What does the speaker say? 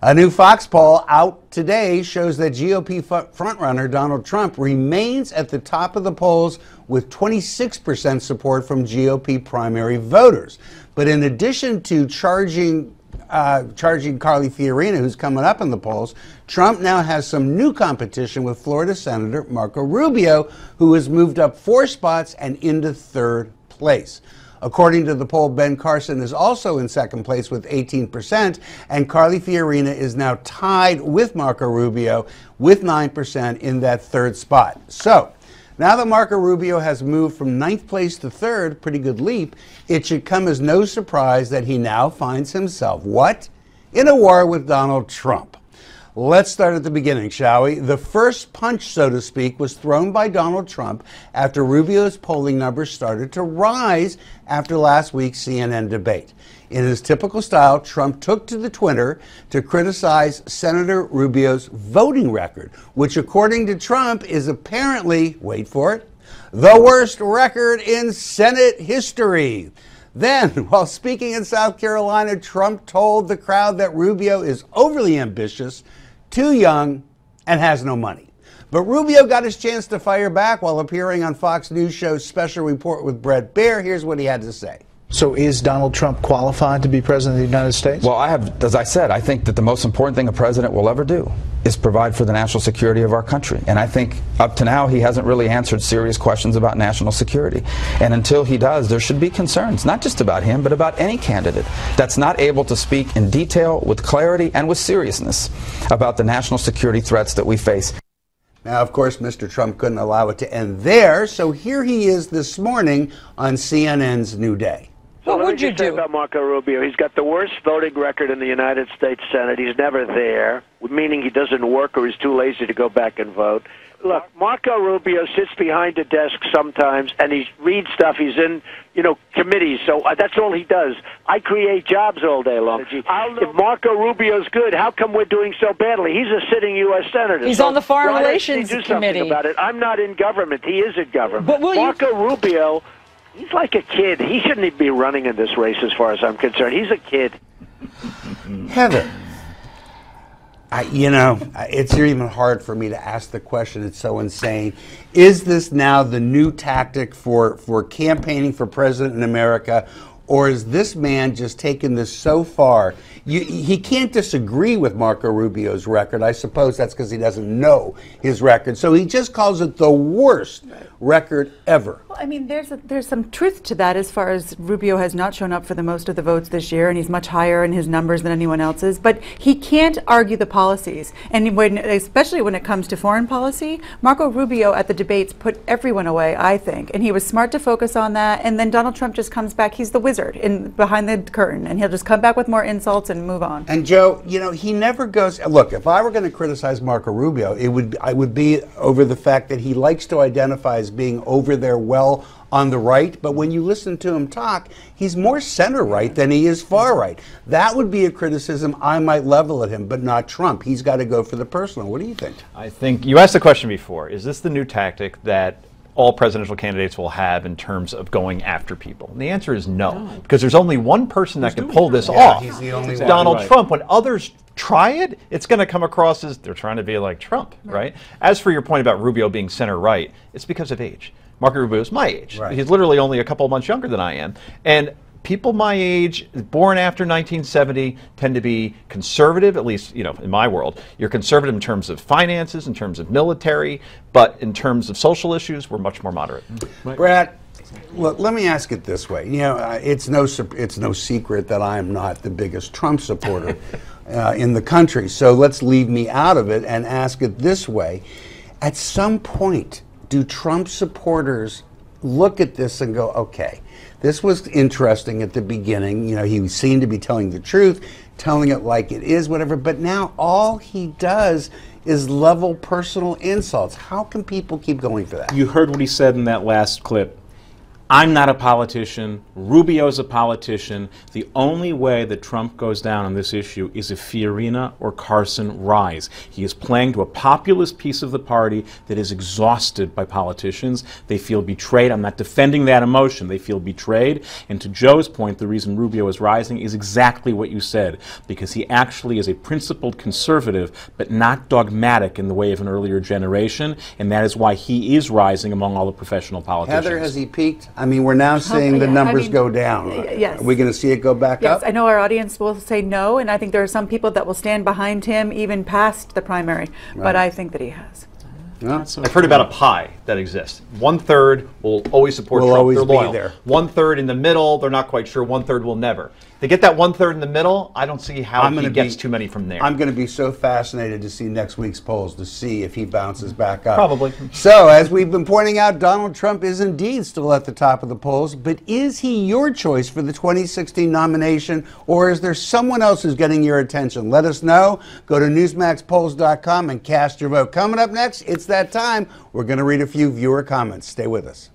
A new Fox poll out today shows that GOP frontrunner Donald Trump remains at the top of the polls with 26% support from GOP primary voters. But in addition to charging Carly Fiorina, who's coming up in the polls, Trump now has some new competition with Florida Senator Marco Rubio, who has moved up 4 spots and into 3rd place. According to the poll, Ben Carson is also in 2nd place with 18%, and Carly Fiorina is now tied with Marco Rubio with 9% in that 3rd spot. So, now that Marco Rubio has moved from 9th place to 3rd, pretty good leap, it should come as no surprise that he now finds himself, what? In a war with Donald Trump. Let's start at the beginning, shall we? The first punch, so to speak, was thrown by Donald Trump after Rubio's polling numbers started to rise after last week's CNN debate. In his typical style, Trump took to the Twitter to criticize Senator Rubio's voting record, which according to Trump is apparently, wait for it, the worst record in Senate history. Then, while speaking in South Carolina, Trump told the crowd that Rubio is overly ambitious, too young, and has no money. But Rubio got his chance to fire back while appearing on Fox News show's Special Report with Bret Baier. Here's what he had to say. So is Donald Trump qualified to be president of the United States? Well, as I said, I think that the most important thing a president will ever do is provide for the national security of our country. And I think up to now he hasn't really answered serious questions about national security. And until he does, there should be concerns, not just about him, but about any candidate that's not able to speak in detail, with clarity, and with seriousness about the national security threats that we face. Now, of course, Mr. Trump couldn't allow it to end there, so here he is this morning on CNN's New Day. What would you do about Marco Rubio? He's got the worst voting record in the United States Senate. He's never there, meaning he doesn't work or he's too lazy to go back and vote. Look, Marco Rubio sits behind a desk sometimes and he reads stuff. He's in, committees, so that's all he does. I create jobs all day long. If Marco Rubio's good, how come we're doing so badly? He's a sitting U.S. senator. He's on the Foreign Relations Committee. Committee. About it. I'm not in government. He is in government. But Marco Rubio, he's like a kid. He shouldn't even be running in this race as far as I'm concerned. He's a kid. Heather, it's even hard for me to ask the question. It's so insane. Is this now the new tactic for campaigning for president in America, or is this man just taken this so far? He can't disagree with Marco Rubio's record. I suppose that's because he doesn't know his record. So he just calls it the worst record ever. Well, I mean, there's some truth to that as far as Rubio has not shown up for the most of the votes this year, and he's much higher in his numbers than anyone else's. But he can't argue the policies. And especially when it comes to foreign policy, Marco Rubio at the debates put everyone away, I think. And he was smart to focus on that. And then Donald Trump just comes back. He's the wizard behind the curtain. And he'll just come back with more insults and move on. And Joe, he never goes. Look, if I were going to criticize Marco Rubio, I would be over the fact that he likes to identify as being over there well on the right. But when you listen to him talk, he's more center right than he is far right. That would be a criticism I might level at him, but not Trump. He's got to go for the personal. What do you think? I think you asked the question before. Is this the new tactic that all presidential candidates will have in terms of going after people? And the answer is no, because there's only one person that can pull this off. He's the only one. Donald Trump. When others try it, it's going to come across as they're trying to be like Trump, right? As for your point about Rubio being center right, it's because of age. Marco Rubio is my age. Right. He's literally only a couple of months younger than I am. And people my age, born after 1970, tend to be conservative, at least, in my world. You're conservative in terms of finances, in terms of military, but in terms of social issues, we're much more moderate. Brad, look, let me ask it this way. It's no secret that I am not the biggest Trump supporter in the country. So let's leave me out of it and ask it this way. At some point, do Trump supporters look at this and go, okay, this was interesting at the beginning. He seemed to be telling the truth, telling it like it is, whatever. But now all he does is level personal insults. How can people keep going for that? You heard what he said in that last clip. I'm not a politician. Rubio's a politician. The only way that Trump goes down on this issue is if Fiorina or Carson rise. He is playing to a populist piece of the party that is exhausted by politicians. They feel betrayed. I'm not defending that emotion. They feel betrayed. And to Joe's point, the reason Rubio is rising is exactly what you said, because he actually is a principled conservative, but not dogmatic in the way of an earlier generation. And that is why he is rising among all the professional politicians. Heather, has he peaked? I mean, we're now seeing the numbers go down. Yes. Are we going to see it go back up? Yes, I know our audience will say no, and I think there are some people that will stand behind him even past the primary, but I think that he has. Yeah. I've heard about a pie that exists. 1/3 will always support Trump. Always they're be loyal. there. 1/3 in the middle, they're not quite sure. 1/3 will never. To get that 1/3 in the middle, I don't see how he gets too many from there. I'm going to be so fascinated to see next week's polls to see if he bounces back up. Probably. So, as we've been pointing out, Donald Trump is indeed still at the top of the polls, but is he your choice for the 2016 nomination, or is there someone else who's getting your attention? Let us know. Go to newsmaxpolls.com and cast your vote. Coming up next, it's that time. We're going to read a few viewer comments. Stay with us.